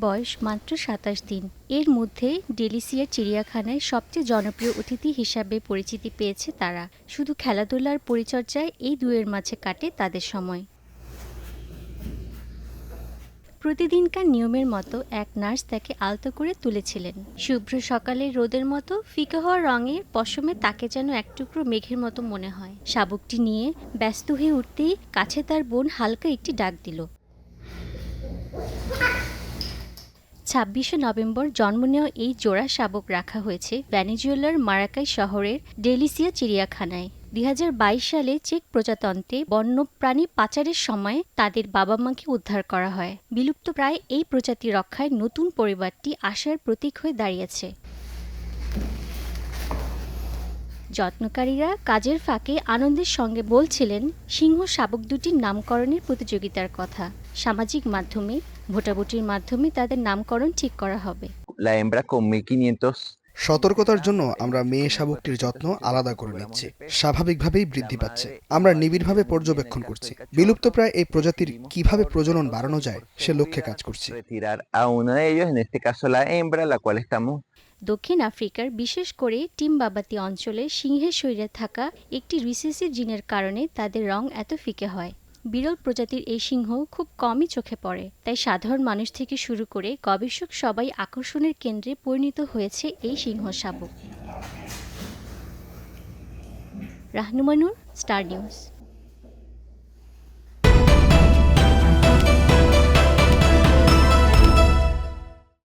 বয়স মাত্র ২৭ দিন। এর মধ্যে ডেলিসিয়া চিড়িয়াখানায় সবচেয়ে জনপ্রিয় অতিথি হিসাবে পরিচিতি পেয়েছে তারা। শুধু খেলাধুলার পরিচর্যায় এই দুয়ের মাঝে কাটে তাদের সময়। প্রতিদিনকার নিয়মের মতো এক নার্স তাকে আলতো করে তুলেছিলেন। শুভ্র সকালের রোদের মতো ফিকে হওয়া রঙের পশমে তাকে যেন এক টুকরো মেঘের মতো মনে হয়। শাবকটি নিয়ে ব্যস্ত হয়ে উঠতেই কাছে তার বোন হালকা একটি ডাক দিল। ২৬শে নভেম্বর জন্ম নেওয়া এই জোড়া শাবক রাখা হয়েছে ভেনেজুয়েলার মারাকাই শহরের ডেলিসিয়া চিড়িয়াখানায়। ২০২২ সালে চেক প্রজাতন্ত্রে বন্যপ্রাণী পাচারের সময় তাদের বাবা মাকে উদ্ধার করা হয়। বিলুপ্তপ্রায় এই প্রজাতি রক্ষায় নতুন পরিবারটি আশার প্রতীক হয়ে দাঁড়িয়েছে। যত্নকারীরা কাজের ফাঁকে আনন্দের সঙ্গে বলছিলেন সিংহ শাবক দুটির নামকরণের প্রতিযোগিতার কথা। সামাজিক মাধ্যমে ভোটাভুটির মাধ্যমে তাদের নামকরণ ঠিক করা হবে। La hembra con 1500 সতর্কতার জন্য আমরা মেয়ে শাবকটির যত্ন আলাদা করে নিচ্ছি। স্বাভাবিকভাবেই বৃদ্ধি পাচ্ছে। আমরা নিবিড়ভাবে পর্যবেক্ষণ করছি। বিলুপ্তপ্রায় এই প্রজাতির কিভাবে প্রজনন বাড়ানো যায় সে লক্ষ্যে কাজ করছি। retirar a uno de ellos, en este caso la hembra, la cual estamos দক্ষিণ আফ্রিকার বিশেষ করে টিমবাবাতি অঞ্চলে সিংহের শরীরে থাকা একটি রিসেসিভ জিনের কারণে তাদের রং এত ফিকে হয়। বিরল প্রজাতির এই সিংহ খুব কমই চোখে পড়ে, তাই সাধারণ মানুষ থেকে শুরু করে গবেষক সবাই আকর্ষণের কেন্দ্রে পরিণত হয়েছে এই সিংহ শাবক। রাহনুমানুর, স্টার নিউজ।